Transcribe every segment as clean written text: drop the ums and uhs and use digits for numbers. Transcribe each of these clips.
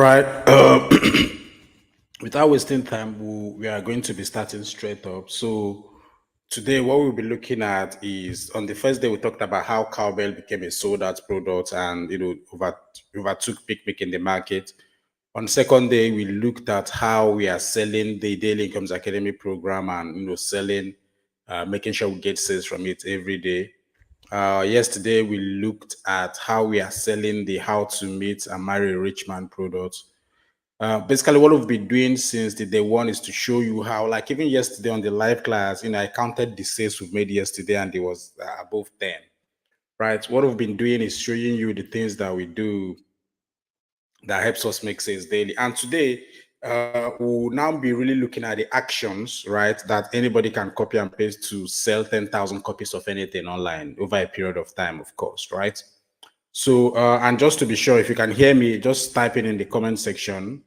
right. Without wasting time, we are going to be starting straight up. So today, what we'll be looking at is on the first day we talked about how cowbell became a sold out product and overtook picnic in the market. On second day, we looked at how we are selling the Daily Incomes Academy program and selling, making sure we get sales from it every day. Yesterday, we looked at how we are selling the How to Meet and Marry a Rich Man product. Basically, what we've been doing since the day one is to show you how, like even yesterday on the live class, I counted the sales we've made yesterday and it was above 10, right? What we've been doing is showing you the things that we do that helps us make sales daily. And today, we'll now be really looking at the actions, right, that anybody can copy and paste to sell 10,000 copies of anything online over a period of time, of course, right? So, and just to be sure, if you can hear me, just type it in the comment section.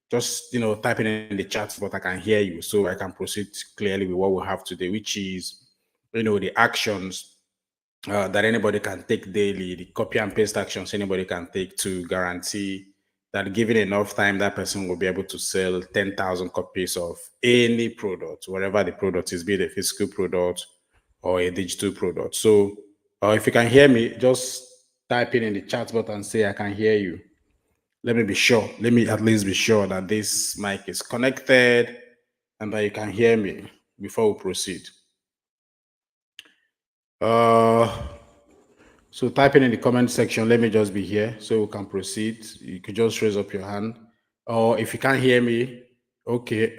Just, type it in the chat, but I can hear you. So I can proceed clearly with what we have today, which is, the actions that anybody can take daily, the copy and paste actions anybody can take to guarantee that given enough time, that person will be able to sell 10,000 copies of any product, whatever the product is, be it a physical product or a digital product. So if you can hear me, just type in the chat button and say, I can hear you. Let me be sure. Let me at least be sure that this mic is connected and that you can hear me before we proceed. So type in the comment section. Let me just be here so we can proceed. You could just raise up your hand. Or if you can't hear me, okay.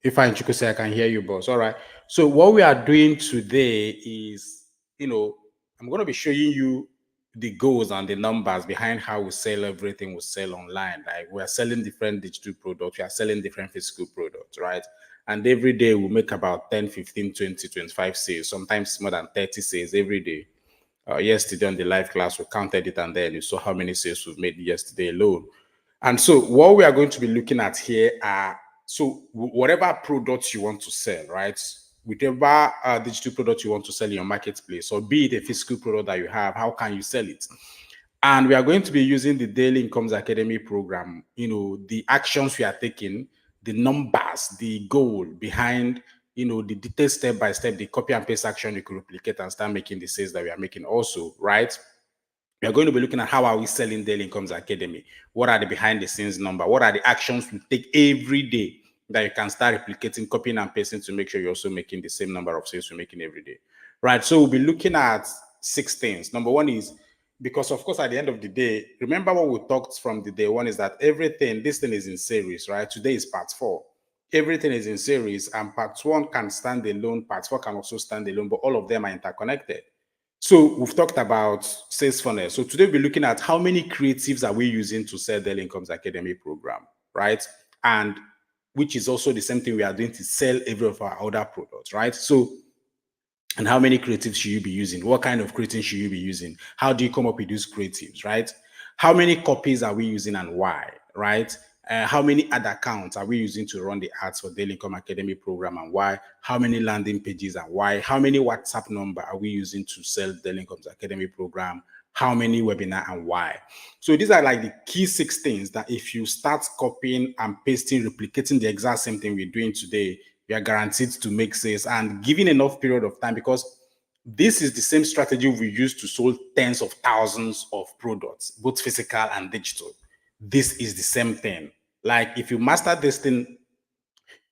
If I could say I can hear you, boss. All right. So what we are doing today is, I'm going to be showing you the goals and the numbers behind how we sell everything we sell online. Like we are selling different digital products, we are selling different physical products, right? And every day we make about 10, 15, 20, 25 sales, sometimes more than 30 sales every day. Yesterday on the live class, we counted it and then you saw how many sales we've made yesterday alone. And so what we are going to be looking at here are, whatever products you want to sell, right? Whatever digital product you want to sell in your marketplace, or be it a physical product that you have, how can you sell it? And we are going to be using the Daily Incomes Academy program, the actions we are taking, the numbers, the goal behind, the detailed step by step, the copy and paste action you could replicate and start making the sales that we are making also, right? We are going to be looking at how are we selling Daily Incomes Academy? What are the behind the scenes number? What are the actions we take every day that you can start replicating, copying and pasting to make sure you're also making the same number of sales you're making every day, right? So we'll be looking at 6 things. Number one is, because of course at the end of the day, remember what we talked from the day one is that this thing is in series, right? Today is part 4. Everything is in series, and part 1 can stand alone, part 4 can also stand alone, but all of them are interconnected. So we've talked about sales funnel. So today we'll be looking at how many creatives are we using to sell Daily Incomes Academy program, right? And which is also the same thing we are doing to sell every of our other products, right? So, and how many creatives should you be using? What kind of creatives should you be using? How do you come up with these creatives, right? How many copies are we using and why, right? How many ad accounts are we using to run the ads for Daily Income Academy program and why? How many landing pages and why? How many WhatsApp number are we using to sell Daily Income's Academy program? How many webinar and why? So these are like the key 6 things that if you start copying and pasting, replicating the exact same thing we're doing today, we are guaranteed to make sales and given enough period of time, because this is the same strategy we use to sell tens of thousands of products, both physical and digital. This is the same thing. Like if you master this thing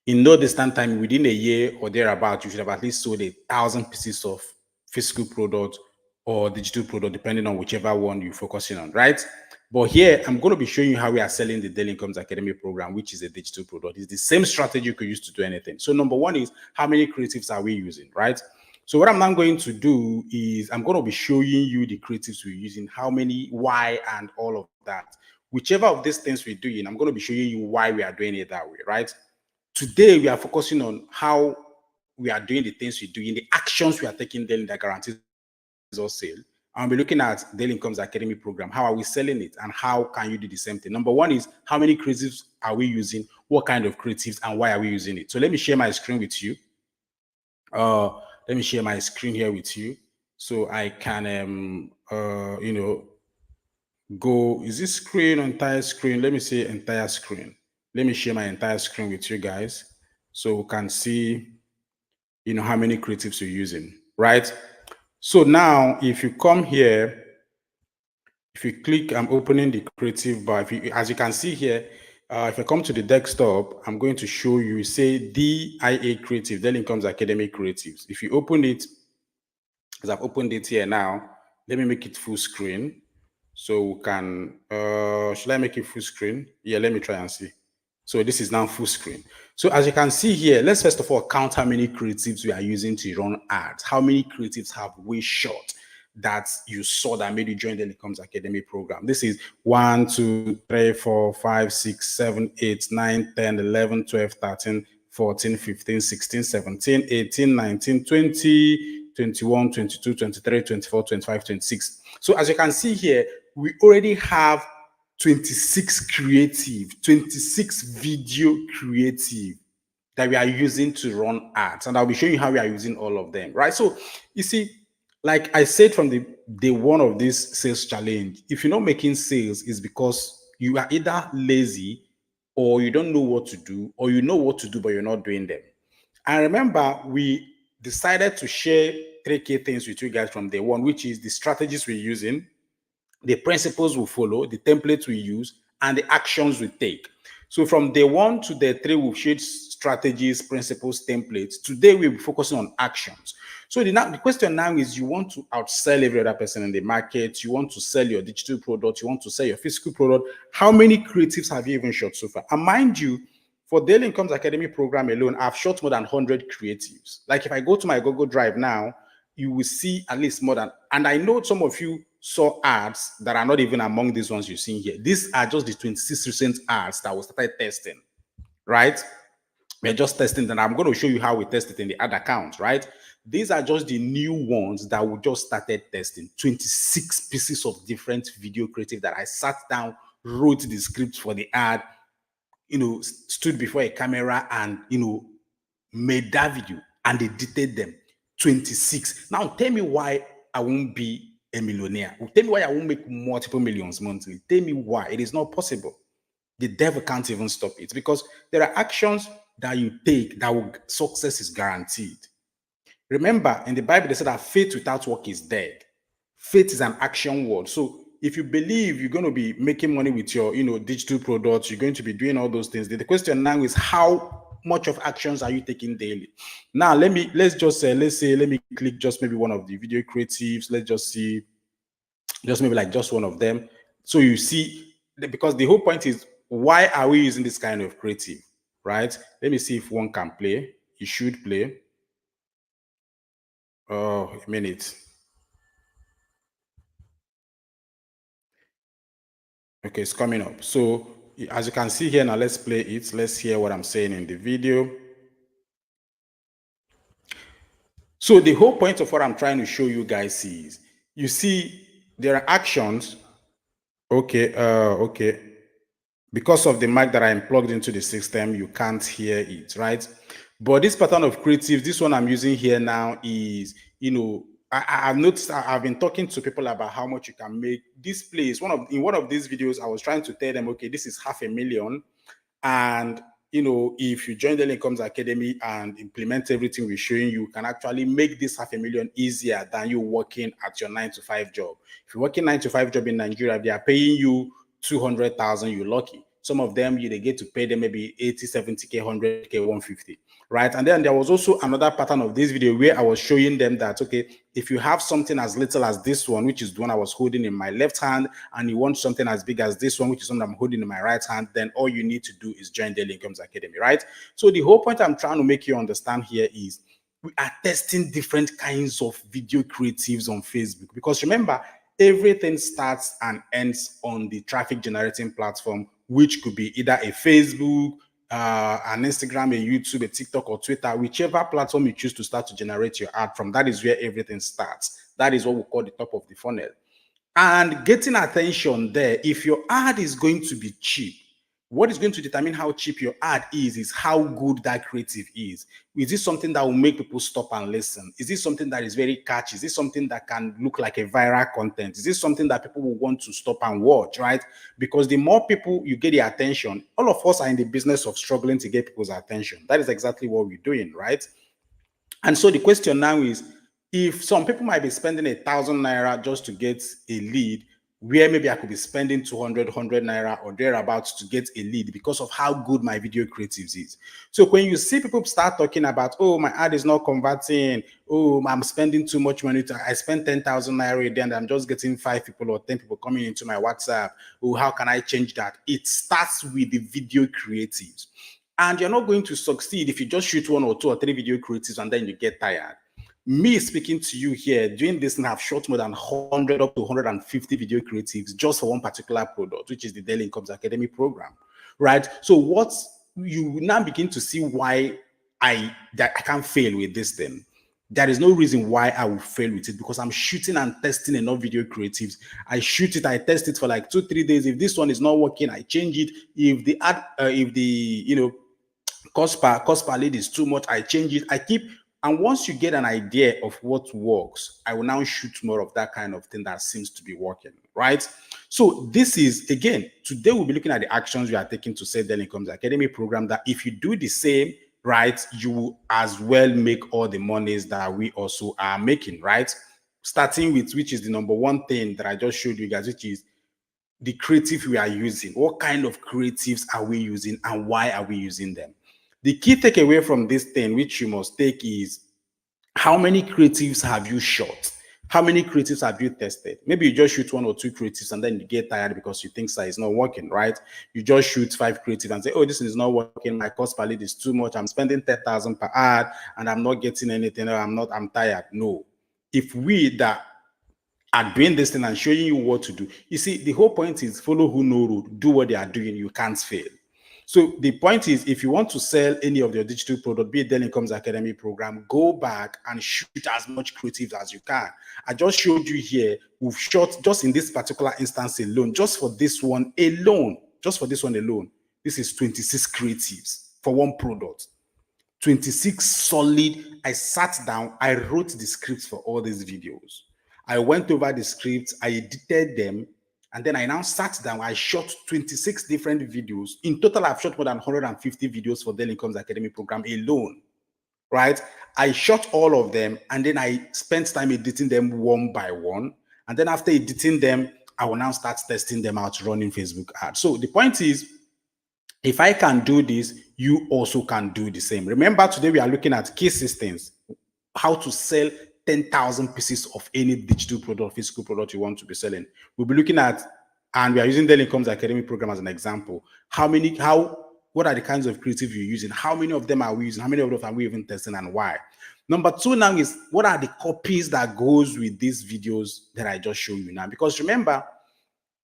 in no distant time, within a year or thereabout, you should have at least sold 1,000 pieces of physical product or digital product, depending on whichever one you're focusing on, right? But here, I'm going to be showing you how we are selling the Daily Incomes Academy program, which is a digital product. It's the same strategy you could use to do anything. So number one is, how many creatives are we using, right? So what I'm now going to do is I'm going to be showing you the creatives we're using, how many, why, and all of that. Whichever of these things we're doing, I'm going to be showing you why we are doing it that way, right? Today, we are focusing on how we are doing the things we're doing, the actions we are taking daily that guarantees us sale. And we're looking at Daily Incomes Academy program. How are we selling it? And how can you do the same thing? Number one is, how many creatives are we using? What kind of creatives and why are we using it? So let me share my screen with you. Let me share my screen here with you so I can, go, is this screen, entire screen? Let me see entire screen. Let me share my entire screen with you guys so we can see, you know, how many creatives you're using, right? So now if you come here, if you click, I'm opening the creative bar. If you, as you can see here, if I come to the desktop, I'm going to show you, say DIA Creative, Dell Incomes Academy Creatives. If you open it, as I've opened it here now, let me make it full screen. So we can, should I make it full screen? Yeah, let me try and see. So this is now full screen. So as you can see here, let's first of all count how many creatives we are using to run ads. How many creatives have we shot that you saw that made you join the Incomes Academy program? This is 1, 2, 3, 4, 5, 6, 7, 8, 9, 10, 11, 12, 13, 14, 15, 16, 17, 18, 19, 20, 21, 22, 23, 24, 25, 26. So as you can see here, we already have 26 creative, 26 video creative that we are using to run ads. And I'll be showing you how we are using all of them, right? So you see, like I said from the day one of this sales challenge, if you're not making sales, it's because you are either lazy or you don't know what to do, or you know what to do, but you're not doing them. I remember we decided to share 3 key things with you guys from day one, which is the strategies we're using, the principles we follow, the templates we use, and the actions we take. So from day 1 to day 3, we've shared strategies, principles, templates. Today, we'll be focusing on actions. So the question now is, you want to outsell every other person in the market, you want to sell your digital product, you want to sell your physical product. How many creatives have you even shot so far? And mind you, for Dell Incomes Academy program alone, I've shot more than 100 creatives. Like if I go to my Google Drive now, you will see at least more than, and I know some of you saw ads that are not even among these ones you're seeing here. These are just the 26 recent ads that we started testing, right? We're just testing them. I'm going to show you how we test it in the ad account, right? These are just the new ones that we just started testing. 26 pieces of different video creative that I sat down, wrote the script for the ad, you know, stood before a camera and, you know, made that video and edited them. 26. Now tell me why I won't be a millionaire. Tell me why I won't make multiple millions monthly. Tell me why. It is not possible. The devil can't even stop it, because there are actions that you take that will, success is guaranteed. Remember, in the Bible, they said that faith without work is dead. Faith is an action word. So if you believe you're going to be making money with your, you know, digital products, you're going to be doing all those things. The question now is, how much of actions are you taking daily? Now, let's say, let me click just maybe one of the video creatives. Let's just see, just maybe like just one of them. So you see, because the whole point is, why are we using this kind of creative, right? Let me see if one can play. You should play. Oh, a minute. Okay, it's coming up. So as you can see here now, let's play it. Let's hear what I'm saying in the video. So the whole point of what I'm trying to show you guys is, you see, there are actions. Okay, okay. Because of the mic that I'm plugged into the system, you can't hear it, right? But this pattern of creative, this one I'm using here now is, you know, I've noticed, I've been talking to people about how much you can make. This place, in one of these videos, I was trying to tell them, okay, this is 500,000. And, you know, if you join the Incomes Academy and implement everything we're showing you, can actually make this 500,000 easier than you working at your 9-to-5 job. If you're working 9-to-5 job in Nigeria, they are paying you 200,000, you're lucky. Some of them, they get to pay them maybe 80, 70K, 100K, 150, right? And then there was also another pattern of this video where I was showing them that, okay, if you have something as little as this one, which is the one I was holding in my left hand, and you want something as big as this one, which is something I'm holding in my right hand, then all you need to do is join Dell Incomes Academy, right? So the whole point I'm trying to make you understand here is, we are testing different kinds of video creatives on Facebook, because remember, everything starts and ends on the traffic generating platform, which could be either a Facebook, an Instagram, a YouTube, a TikTok, or Twitter, whichever platform you choose to start to generate your ad from. That is where everything starts. That is what we call the top of the funnel. And getting attention there, if your ad is going to be cheap, What is going to determine how cheap your ad is how good that creative is. Is this something that will make people stop and listen? Is this something that is very catchy? Is this something that can look like a viral content? Is this something that people will want to stop and watch, right? Because the more people you get their attention, all of us are in the business of struggling to get people's attention. That is exactly what we're doing, right? And so the question now is, if some people might be spending 1,000 naira just to get a lead, where maybe I could be spending 200 naira or thereabouts to get a lead because of how good my video creatives is. So when you see people start talking about, oh, my ad is not converting, oh, I'm spending too much money, I spend 10,000 naira a day and I'm just getting 5 people or 10 people coming into my WhatsApp, oh, how can I change that? It starts with the video creatives. And you're not going to succeed if you just shoot 1 or 2 or 3 video creatives and then you get tired. Me speaking to you here, doing this, and I've shot more than 100 up to 150 video creatives just for one particular product, which is the Daily Incomes Academy program, right? So what you now begin to see why I can't fail with this thing. There is no reason why I will fail with it because I'm shooting and testing enough video creatives. I shoot it, I test it for like 2-3 days. If this one is not working, I change it. If the ad, if the cost per lead is too much, I change it. I keep. And once you get an idea of what works, I will now shoot more of that kind of thing that seems to be working, right? So this is, again, today we'll be looking at the actions we are taking to set Daily Incomes Academy program that if you do the same, right, you will as well make all the monies that we also are making, right? Starting with, which is the number one thing that I just showed you guys, which is the creative we are using. What kind of creatives are we using and why are we using them? The key takeaway from this thing, which you must take, is how many creatives have you shot? How many creatives have you tested? Maybe you just shoot 1 or 2 creatives and then you get tired because you think it's not working, right? You just shoot 5 creatives and say, oh, this is not working. My cost per lead is too much. I'm spending 10,000 per ad and I'm not getting anything. I'm tired. No. If we that are doing this thing and showing you what to do, you see, the whole point is follow who know road, do what they are doing, you can't fail. So the point is, if you want to sell any of your digital product, be it Daily Incomes Academy program, go back and shoot as much creatives as you can. I just showed you here, we've shot just in this particular instance alone, just for this one alone, this is 26 creatives for one product. 26 solid. I sat down, I wrote the scripts for all these videos. I went over the scripts, I edited them, and then I now sat down, I shot 26 different videos. In total, I've shot more than 150 videos for Daily Incomes Academy program alone, right? I shot all of them, and then I spent time editing them one by one. And then after editing them, I will now start testing them out, running Facebook ads. So the point is, if I can do this, you also can do the same. Remember, today we are looking at key systems, how to sell 10,000 pieces of any digital product, physical product you want to be selling. We'll be looking at, and we are using Daily Incomes Academy program as an example. What are the kinds of creative you're using? How many of them are we using? How many of them are we even testing and why? Number 2 now is, what are the copies that goes with these videos that I just showed you now? Because remember,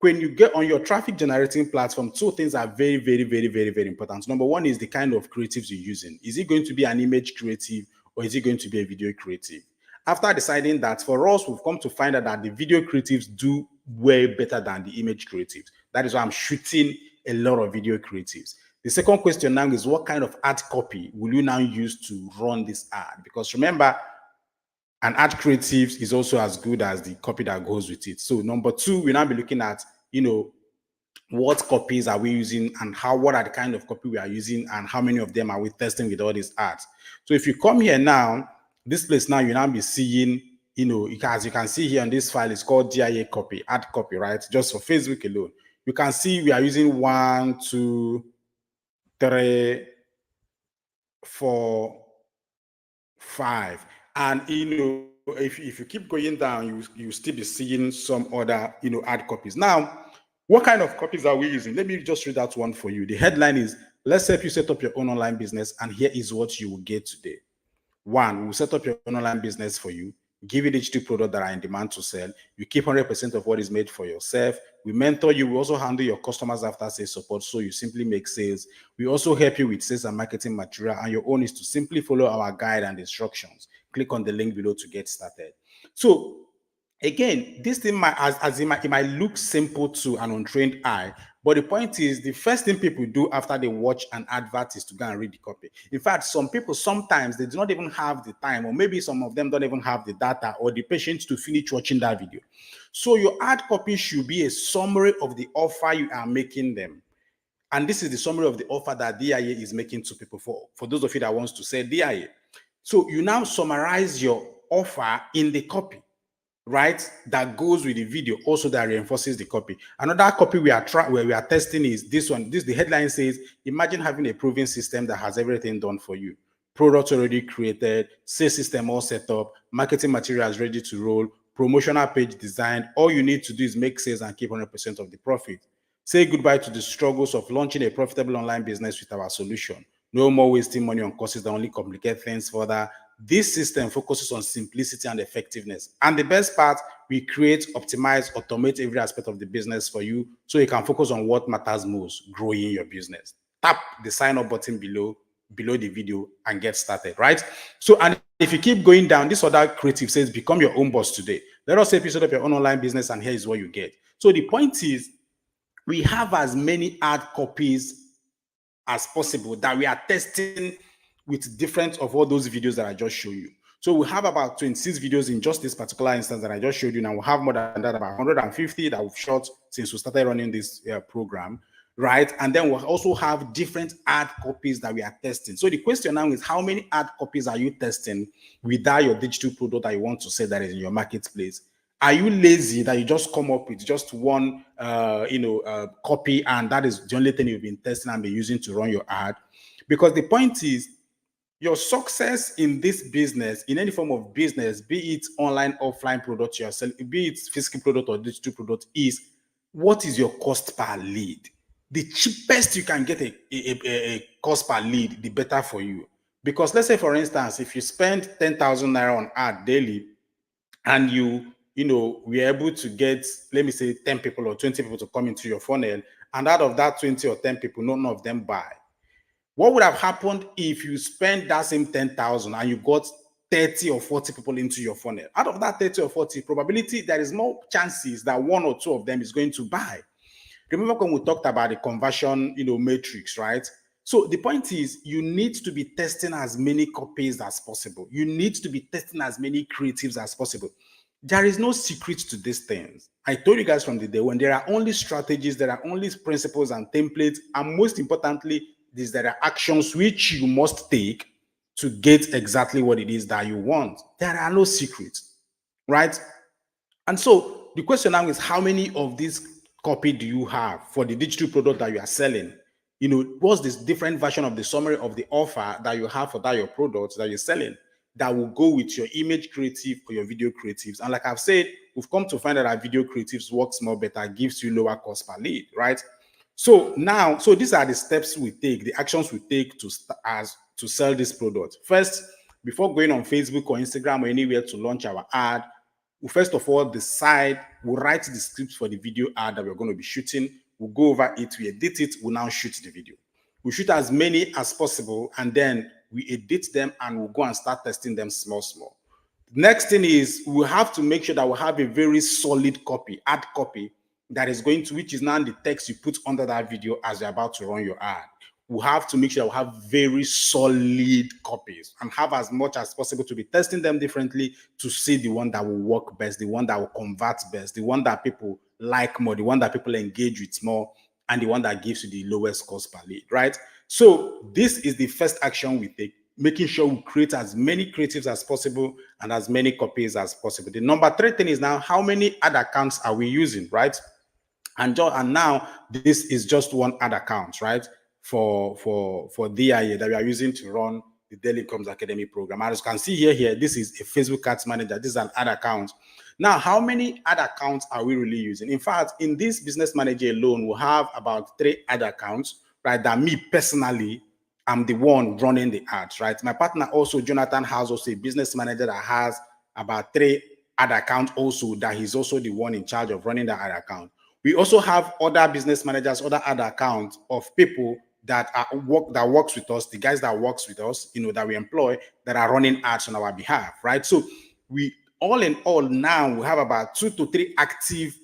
when you get on your traffic generating platform, 2 things are very, very, very, very, very important. Number 1 is the kind of creatives you're using. Is it going to be an image creative or is it going to be a video creative? After deciding that, for us, we've come to find out that the video creatives do way better than the image creatives. That is why I'm shooting a lot of video creatives. The second question now is, what kind of ad copy will you now use to run this ad? Because remember, an ad creative is also as good as the copy that goes with it. So number 2, we'll now be looking at, what copies are we using and what are the kind of copy we are using and how many of them are we testing with all these ads. So if you come here now, this place now, you now be seeing, as you can see here on this file, it's called DIA copy, ad copy, right? Just for Facebook alone. You can see we are using 1, 2, 3, 4, 5. And, if you keep going down, you still be seeing some other, ad copies. Now, what kind of copies are we using? Let me just read that one for you. The headline is, let's help you set up your own online business. And here is what you will get today. 1, we'll set up your own online business for you, give you digital products that are in demand to sell. You keep 100% of what is made for yourself. We mentor you. We also handle your customers after sales support, so you simply make sales. We also help you with sales and marketing material, and your own is to simply follow our guide and instructions. Click on the link below to get started. So Again, this thing might, it might look simple to an untrained eye, but the point is, the first thing people do after they watch an advert is to go and read the copy. In fact, some people sometimes they do not even have the time, or maybe some of them don't even have the data or the patience to finish watching that video. So your ad copy should be a summary of the offer you are making them. And this is the summary of the offer that DIA is making to people for those of you that wants to sell DIA. So you now summarize your offer in the copy, right? That goes with the video, also that reinforces the copy. Another copy we are testing is this one. The headline says, imagine having a proven system that has everything done for you. Products already created, sales system all set up, marketing materials ready to roll, promotional page designed. All you need to do is make sales and keep 100% of the profit. Say goodbye to the struggles of launching a profitable online business with our solution. No more wasting money on courses that only complicate things further. This system focuses on simplicity and effectiveness. And the best part, we create, optimize, automate every aspect of the business for you so you can focus on what matters most, growing your business. Tap the sign up button below the video and get started, right? So, and if you keep going down, this other creative says, become your own boss today. Let us say episode of your own online business, and here is what you get. So the point is, we have as many ad copies as possible that we are testing with different of all those videos that I just showed you. So we have about 26 videos in just this particular instance that I just showed you. Now we'll have more than that, about 150 that we've shot since we started running this program, right? And then we'll also have different ad copies that we are testing. So the question now is, how many ad copies are you testing without your digital product that you want to say that is in your marketplace? Are you lazy that you just come up with just one, copy, and that is the only thing you've been testing and been using to run your ad? Because the point is, your success in this business, in any form of business, be it online, offline product you're selling, be it physical product or digital product, is what is your cost per lead? The cheapest you can get a cost per lead, the better for you. Because let's say, for instance, if you spend 10,000 naira on ad daily, and we're able to get, let me say, 10 people or 20 people to come into your funnel, and out of that 20 or 10 people, none of them buy. What would have happened if you spend that same 10,000 and you got 30 or 40 people into your funnel? Out of that 30 or 40, probability, there is more chances that one or two of them is going to buy. Remember when we talked about the conversion, matrix, right? So the point is, you need to be testing as many copies as possible. You need to be testing as many creatives as possible. There is no secret to these things. I told you guys from the day when there are only strategies, there are only principles and templates, and most importantly, there are actions which you must take to get exactly what it is that you want. There are no secrets, right? And so the question now is, how many of these copy do you have for the digital product that you are selling? What's this different version of the summary of the offer that you have for that your product that you're selling that will go with your image creative or your video creatives? And like I've said, we've come to find out that video creatives works more better, gives you lower cost per lead, right? So now, these are the steps we take, the actions we take to sell this product. First, before going on Facebook or Instagram or anywhere to launch our ad, we first of all decide, we'll write the script for the video ad that we're going to be shooting. We'll go over it, we edit it, we'll now shoot the video. We shoot as many as possible, and then we edit them and we'll go and start testing them small. Next thing is, we have to make sure that we have a very solid copy, ad copy, that is going to, which is now the text you put under that video as you're about to run your ad. We have to make sure we have very solid copies and have as much as possible to be testing them differently to see the one that will work best, the one that will convert best, the one that people like more, the one that people engage with more, and the one that gives you the lowest cost per lead, right? So this is the first action we take, making sure we create as many creatives as possible and as many copies as possible. The number 3 thing is now, how many ad accounts are we using, right? And now this is just one ad account, right? For DIA that we are using to run the Daily Incomes Academy program. As you can see here, this is a Facebook Ads Manager. This is an ad account. Now, how many ad accounts are we really using? In fact, in this Business Manager alone, we have about 3 ad accounts, right? That me personally, I'm the one running the ads, right? My partner also, Jonathan, has also a business manager that has about 3 ad accounts also, that he's also the one in charge of running the ad account. We also have other business managers, other ad accounts of people that works with us, the guys that works with us, that we employ, that are running ads on our behalf, right? So all in all, now we have about 2 to 3 active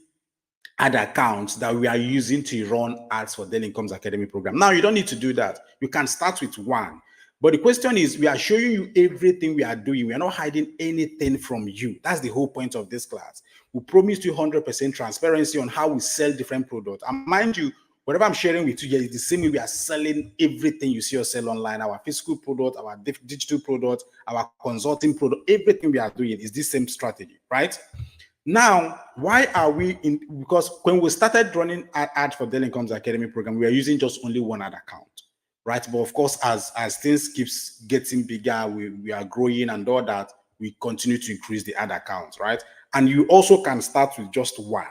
ad accounts that we are using to run ads for Daily Incomes Academy program. Now, you don't need to do that. You can start with one. But the question is, we are showing you everything we are doing. We are not hiding anything from you. That's the whole point of this class. We promise you 100% transparency on how we sell different products. And mind you, whatever I'm sharing with you here is the same way we are selling everything you see us sell online, our physical product, our digital product, our consulting product, everything we are doing is this same strategy, right? Now, why are we in? Because when we started running ads for Daily Incomes Academy program, we are using just only one ad account, right? But of course, as things keeps getting bigger, we are growing and all that, we continue to increase the ad account, right? And you also can start with just one.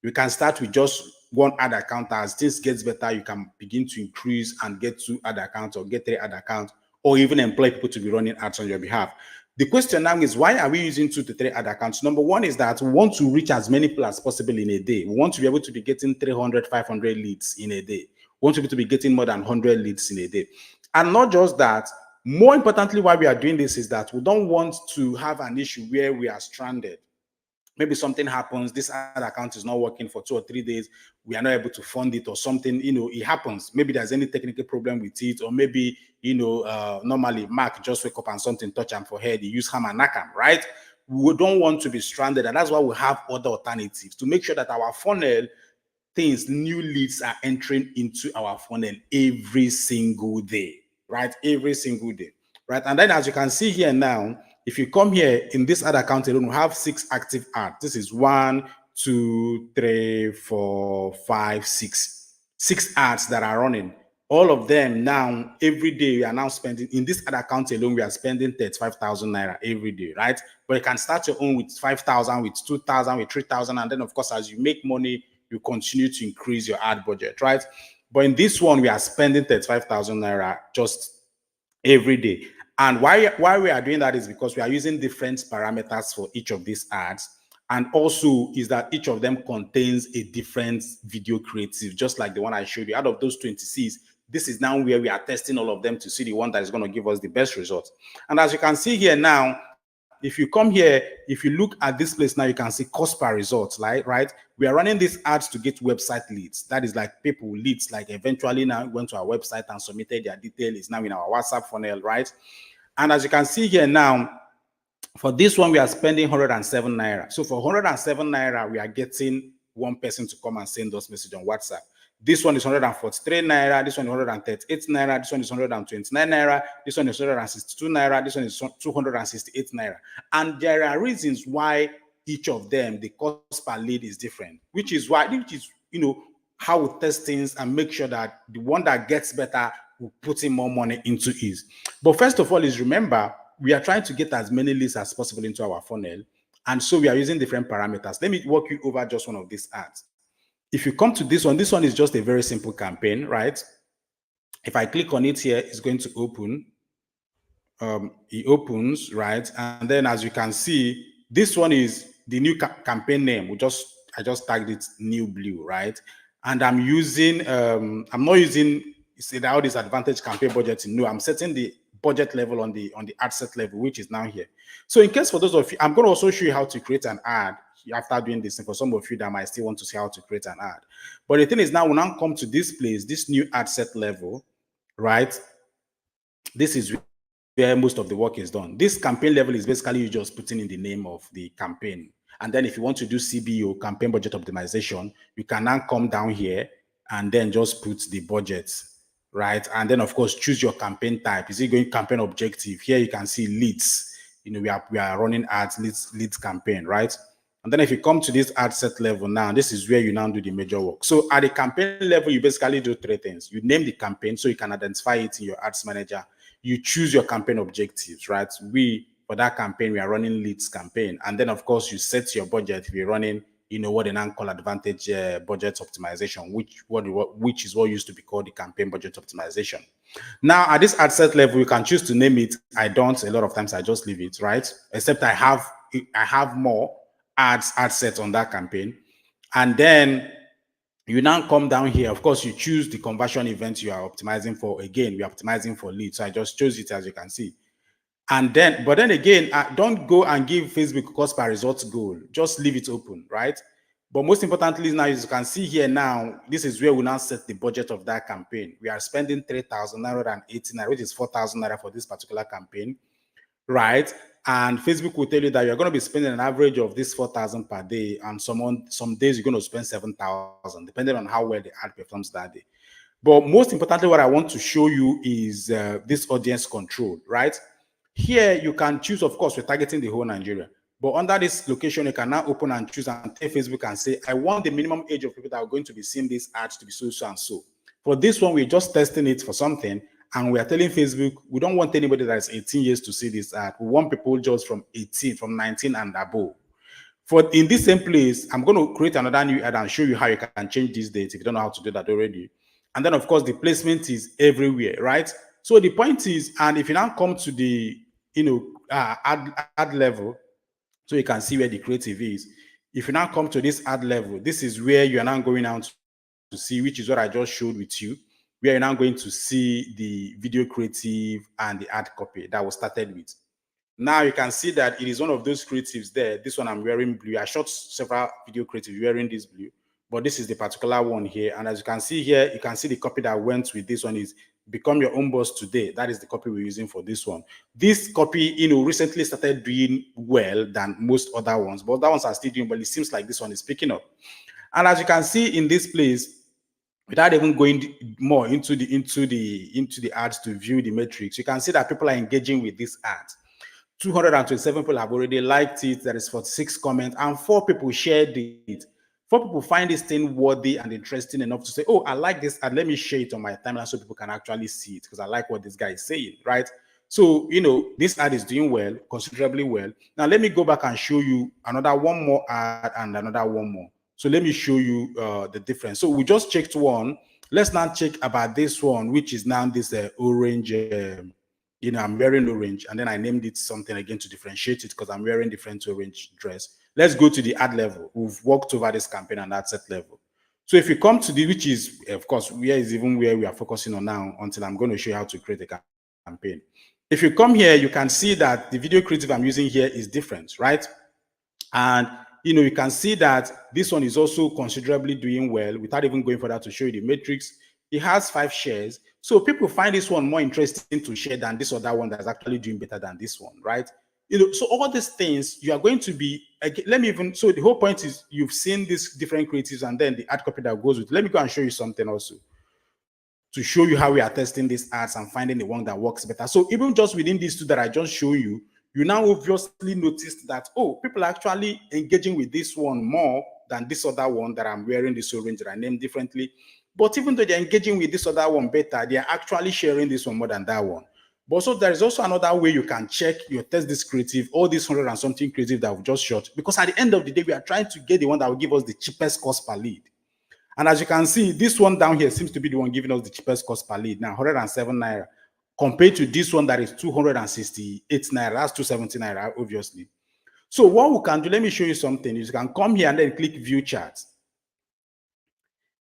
You can start with just one ad account. As things gets better, you can begin to increase and get 2 ad accounts or get 3 ad accounts, or even employ people to be running ads on your behalf. The question now is, why are we using 2 to 3 ad accounts? Number one is that we want to reach as many people as possible in a day. We want to be able to be getting 300, 500 leads in a day. We want to be getting more than 100 leads in a day. And not just that, more importantly, why we are doing this is that we don't want to have an issue where we are stranded. Maybe something happens, this ad account is not working for 2 or 3 days, we are not able to fund it or something, it happens. Maybe there's any technical problem with it, or maybe, normally Mark just wake up and something touch him for head, he use hammer and knock him, right? We don't want to be stranded, and that's why we have other alternatives to make sure that our funnel new leads are entering into our funnel every single day, right? Every single day, right? And then as you can see here now, if you come here in this ad account alone, we have 6 active ads. This is 1, 2, 3, 4, 5, 6. 6 ads that are running. All of them now, every day, we are now spending, in this ad account alone, we are spending 35,000 naira every day, right? But you can start your own with 5,000, with 2,000, with 3,000. And then, of course, as you make money, you continue to increase your ad budget, right? But in this one, we are spending 35,000 naira just every day. And why we are doing that is because we are using different parameters for each of these ads. And also is that each of them contains a different video creative, just like the one I showed you. Out of those 26, this is now where we are testing all of them to see the one that is going to give us the best results. And as you can see here now, if you come here, if you look at this place now, you can see cost per results, right? We are running these ads to get website leads. That is like people leads, like eventually now went to our website and submitted their detail, is now in our WhatsApp funnel, right? And as you can see here now, for this one, we are spending 107 naira. So for 107 naira, we are getting one person to come and send us message on WhatsApp. This one is 143 naira, this one is 138 naira, this one is 129 naira, this one is 162 naira, this one is 268 naira. And there are reasons why each of them, the cost per lead is different, which is how we test things and make sure that the one that gets better, we put in more money into it. But first of all is, remember, we are trying to get as many leads as possible into our funnel. And so we are using different parameters. Let me walk you over just one of these ads. If you come to this one is just a very simple campaign, right? If I click on it here, it's going to open. It opens, right? And then as you can see, this one is the new campaign name. I just tagged it New Blue, right? And I'm using, I'm not using all this advantage campaign budgeting. No, I'm setting the budget level on the ad set level, which is now here. So in case for those of you, I'm going to also show you how to create an ad after doing this. And for some of you that might still want to see how to create an ad. But the thing is, now when I come to this place, this new ad set level, right? This is where most of the work is done. This campaign level is basically you just putting in the name of the campaign. And then if you want to do CBO, campaign budget optimization, you can now come down here and then just put the budget, right? And then of course, choose your campaign type. Is it going campaign objective? Here you can see leads. We are running ads, leads campaign, right? And then if you come to this ad set level now, this is where you now do the major work. So at the campaign level, you basically do 3 things. You name the campaign so you can identify it in your ads manager. You choose your campaign objectives, right? For that campaign, we are running leads campaign. And then of course you set your budget. We're running, what they now call advantage budget optimization, which is what used to be called the campaign budget optimization. Now at this ad set level, you can choose to name it. I don't, a lot of times I just leave it, right? Except I have more ad set on that campaign. And then you now come down here. Of course, you choose the conversion event you are optimizing for. Again, we are optimizing for leads. So I just chose it, as you can see. And then, but then again, don't go and give Facebook cost per results goal. Just leave it open, right? But most importantly, now as you can see here now, this is where we now set the budget of that campaign. We are spending 3,980 naira, which is 4,000 naira for this particular campaign, right? And Facebook will tell you that you're going to be spending an average of this 4,000 per day, and some days you're going to spend 7,000, depending on how well the ad performs that day. But most importantly, what I want to show you is this audience control, right? Here you can choose, of course, we're targeting the whole Nigeria. But under this location, you can now open and choose and tell Facebook and say, I want the minimum age of people that are going to be seeing these ads to be so and so. For this one, we're just testing it for something. And we are telling Facebook, we don't want anybody that is 18 years to see this ad. We want people just from 18, from 19 and above. For in this same place, I'm going to create another new ad and show you how you can change these dates if you don't know how to do that already. And then, of course, the placement is everywhere, right? So the point is, and if you now come to the ad level, so you can see where the creative is. If you now come to this ad level, this is where you are now going out to see, which is what I just showed with you, where you're now going to see the video creative and the ad copy that was started with. Now you can see that it is one of those creatives there. This one I'm wearing blue. I shot several video creatives wearing this blue, but this is the particular one here. And as you can see here, you can see the copy that went with this one is Become Your Own Boss Today. That is the copy we're using for this one. This copy, recently started doing well than most other ones, but that ones are still doing well. It seems like this one is picking up. And as you can see in this place, without even going more into the ads to view the metrics, you can see that people are engaging with this ad. 227 people have already liked it. There is 46 comments, and 4 people shared it. 4 people find this thing worthy and interesting enough to say, oh, I like this ad. Let me share it on my timeline so people can actually see it because I like what this guy is saying, right? So, this ad is doing well, considerably well. Now, let me go back and show you one more ad and another one more. So let me show you the difference. So we just checked one. Let's now check about this one, which is now this orange. I'm wearing orange, and then I named it something again to differentiate it because I'm wearing different orange dress. Let's go to the ad level. We've walked over this campaign and ad set level. So if you come to which is, of course, where we are focusing on now until I'm going to show you how to create a campaign. If you come here, you can see that the video creative I'm using here is different, right? And you can see that this one is also considerably doing well without even going further to show you the metrics. It has 5 shares. So people find this one more interesting to share than this other one that's actually doing better than this one, right? So all these things you are going to be, so the whole point is you've seen these different creatives and then the ad copy that goes with it. Let me go and show you something also to show you how we are testing these ads and finding the one that works better. So even just within these 2 that I just show you, you now obviously noticed that, oh, people are actually engaging with this one more than this other one that I'm wearing, this orange that I named differently. But even though they're engaging with this other one better, they're actually sharing this one more than that one. But so there is also another way you can check your test this creative, all these 100 and something creative that we've just shot, because at the end of the day, we are trying to get the one that will give us the cheapest cost per lead. And as you can see, this one down here seems to be the one giving us the cheapest cost per lead. Now, 107 naira compared to this one that is 268 naira. That's 270 naira, obviously. So what we can do, let me show you something. You can come here and then click View Charts.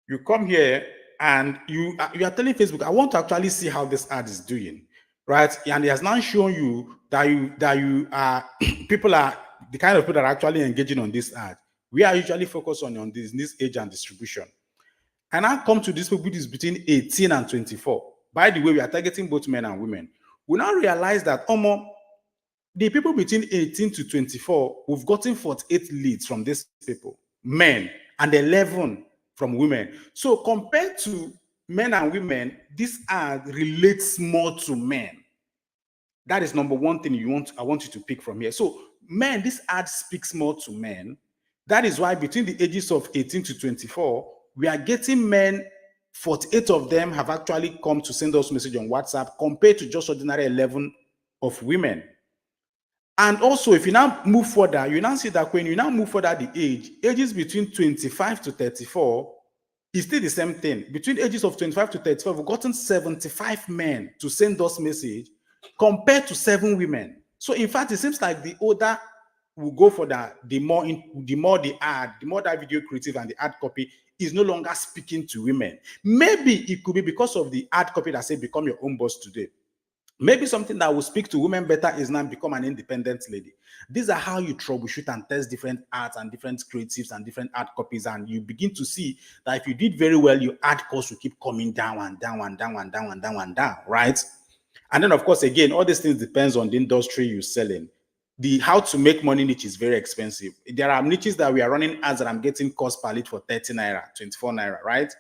You come here and you are telling Facebook, I want to actually see how this ad is doing, right? And it has now shown you that you are people are the kind of people that are actually engaging on this ad. We are usually focused on this age and distribution. And I come to this people which is between 18 and 24. By the way, we are targeting both men and women. We now realize that the people between 18 to 24, we've gotten 48 leads from these people, men, and 11 from women. So compared to men and women, this ad relates more to men. That is number one thing I want you to pick from here. So men, this ad speaks more to men. That is why between the ages of 18 to 24, we are getting men, 48 of them have actually come to send us message on WhatsApp compared to just ordinary 11 of women. And also, if you now move further, you now see that when you now move further the ages between 25 to 34 is still the same thing. Between ages of 25 to 34, we've gotten 75 men to send us message compared to 7 women. So in fact, it seems like the older will go for the more that video creative and the ad copy is no longer speaking to women. Maybe it could be because of the ad copy that says Become Your Own Boss Today. Maybe something that will speak to women better is now become an independent lady. These are how you troubleshoot and test different arts and different creatives and different art copies. And you begin to see that if you did very well, your art cost will keep coming down and down and down and down and down and down, right? And then, of course, again, all these things depends on the industry you sell in. The how to make money niche is very expensive. There are niches that we are running ads that I'm getting cost per lead for 30 naira, 24 naira, right?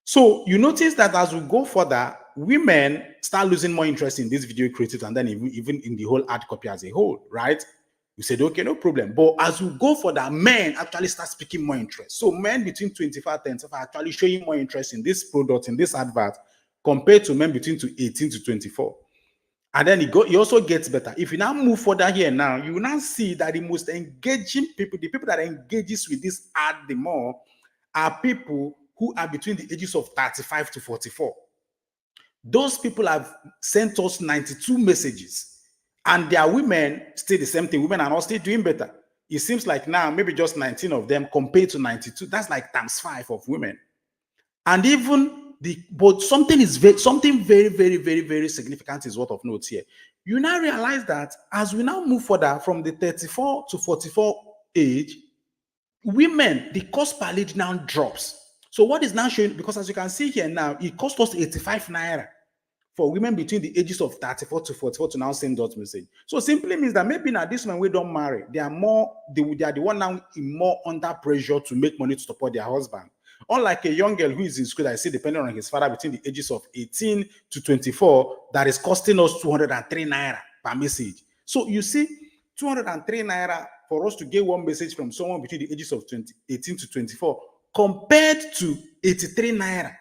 So you notice that as we go further, women start losing more interest in this video creative and then even in the whole ad copy as a whole, right? You said, okay, no problem. But as we go further, men actually start speaking more interest. So men between 25 and 35 are actually showing more interest in this product, in this advert, compared to men between 18 to 24. And then it also gets better. If you now move further here now, you will now see that the most engaging people, the people that engages with this ad the more, are people who are between the ages of 35 to 44. Those people have sent us 92 messages, and their women still the same thing. Women are not still doing better. It seems like now maybe just 19 of them compared to 92. That's like times 5 of women. And even but something very, very, very, very significant is what of note here. You now realize that as we now move further from the 34 to 44 age, women, the cost per lead now drops. So what is now showing, because as you can see here now, it cost us 85 naira for women between the ages of 34 to 44 to now send that message. So simply means that maybe now this one we don't marry, they are the one now more under pressure to make money to support their husband. Unlike a young girl who is in school, I see, depending on his father, between the ages of 18 to 24, that is costing us 203 naira per message. So you see, 203 naira for us to get one message from someone between the ages of 18 to 24, compared to 83 naira,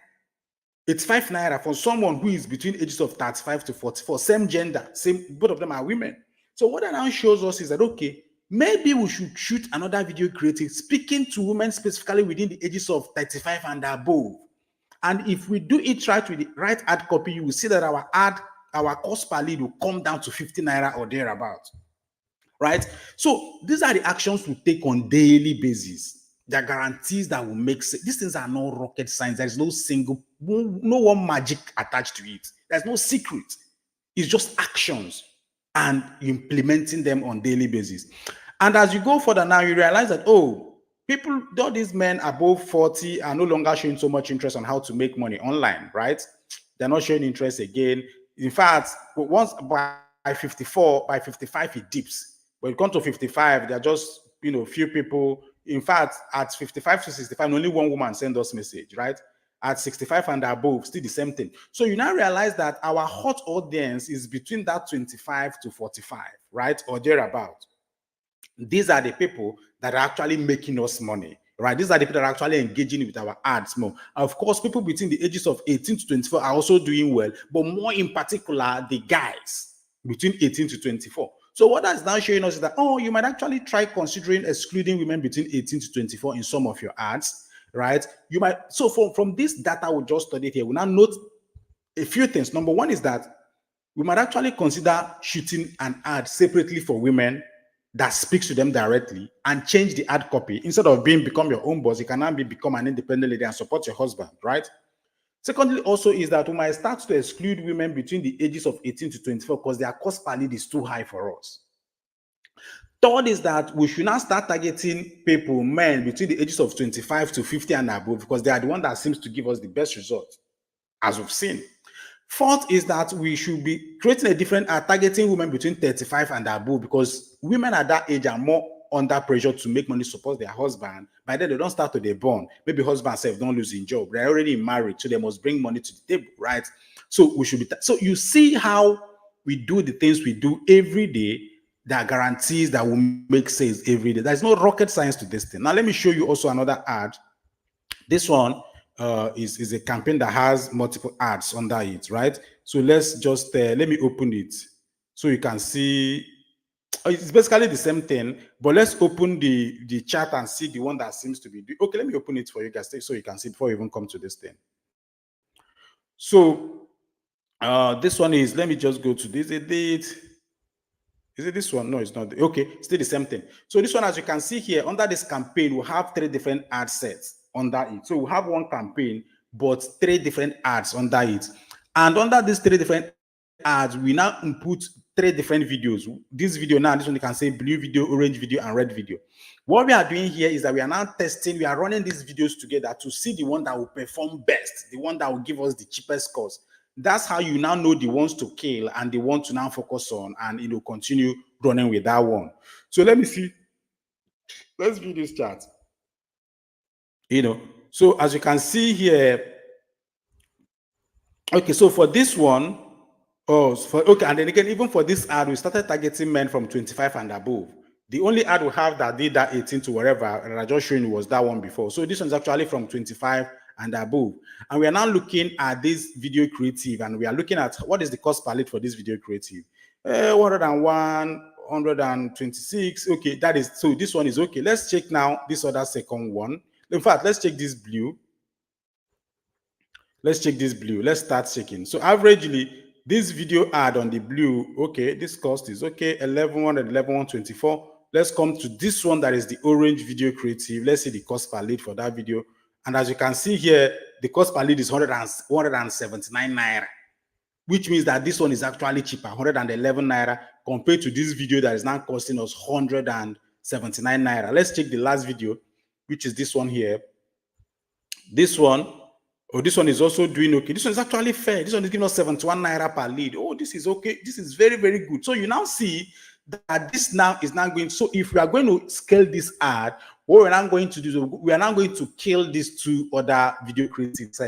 85 naira for someone who is between ages of 35 to 44, same gender, both of them are women. So what that now shows us is that, okay, maybe we should shoot another video creative speaking to women specifically within the ages of 35 and above. And if we do it right with the right ad copy, you will see that our cost per lead will come down to 50 naira or thereabout. Right? So these are the actions we take on daily basis. There are guarantees that will make sense. These things are not rocket science. There's no one magic attached to it. There's no secret. It's just actions and implementing them on daily basis. And as you go further now, you realize that, all these men above 40 are no longer showing so much interest on how to make money online, right? They're not showing interest again. In fact, once by 54, by 55, it dips. When it comes to 55, there are just, few people. In fact, at 55 to 65, only one woman sent us message, right? At 65 and above, still the same thing. So you now realize that our hot audience is between that 25 to 45, right? Or thereabout. These are the people that are actually making us money, right? These are the people that are actually engaging with our ads more. Of course, people between the ages of 18 to 24 are also doing well, but more in particular, the guys between 18 to 24. So what that's now showing us is that, you might actually try considering excluding women between 18 to 24 in some of your ads, right? You might. So from this data we just studied here, we now note a few things. Number one is that we might actually consider shooting an ad separately for women that speaks to them directly and change the ad copy. Instead of become your own boss, you can now become an independent lady and support your husband, right? Secondly, also is that we might start to exclude women between the ages of 18 to 24 because their cost per lead is too high for us. Third is that we should now start targeting men between the ages of 25 to 50 and above, because they are the one that seems to give us the best result, as we've seen. Fourth is that we should be creating a different targeting women between 35 and above, because women at that age are more under pressure to make money, support their husband. By then, they don't start to their born. Maybe husband self don't lose his job. They're already married, so they must bring money to the table, right? So we should be. So you see how we do the things we do every day. There are guarantees that will make sales every day. There's no rocket science to this thing. Now, let me show you also another ad. This one is a campaign that has multiple ads under it, right? So let's just, let me open it so you can see. It's basically the same thing, but let's open the chat and see the one that seems to be. Okay, let me open it for you guys so you can see before we even come to this thing. So this one is, let me just go to this. Is it this one? No, it's not. Okay, still the same thing. So this one, as you can see here, under this campaign, we have 3 different ad sets under it. So we have one campaign, but 3 different ads under it. And under these 3 different ads, we now input 3 different videos. This video now, this one you can say blue video, orange video, and red video. What we are doing here is that we are now testing, we are running these videos together to see the one that will perform best, the one that will give us the cheapest cost. That's how you now know the ones to kill and the one to now focus on and continue running with that one. So let me see. Let's view this chart. So as you can see here, okay, so for this one, and then again, even for this ad, we started targeting men from 25 and above. The only ad we have that did that 18 to wherever, and I just showing you was that one before. So this one's actually from 25 and above. And we are now looking at this video creative, and we are looking at what is the cost per lead for this video creative. 101, 126. Okay, that is, so this one is okay. Let's check now this other second one. In fact, let's check this blue. Let's check this blue. Let's start checking. So averagely, this video ad on the blue, okay, this cost is okay, 11,124. Let's come to this one that is the orange video creative. Let's see the cost per lead for that video. And as you can see here, the cost per lead is 179 naira, which means that this one is actually cheaper, 111 naira, compared to this video that is now costing us 179 naira. Let's check the last video, which is this one here. This one, this one is also doing okay. This one is actually fair. This one is giving us 71 naira per lead. Oh, this is okay. This is very, very good. So you now see that this now is now going. So if we are going to scale this ad, what we're now going to do, we are now going to kill these 2 other video creatives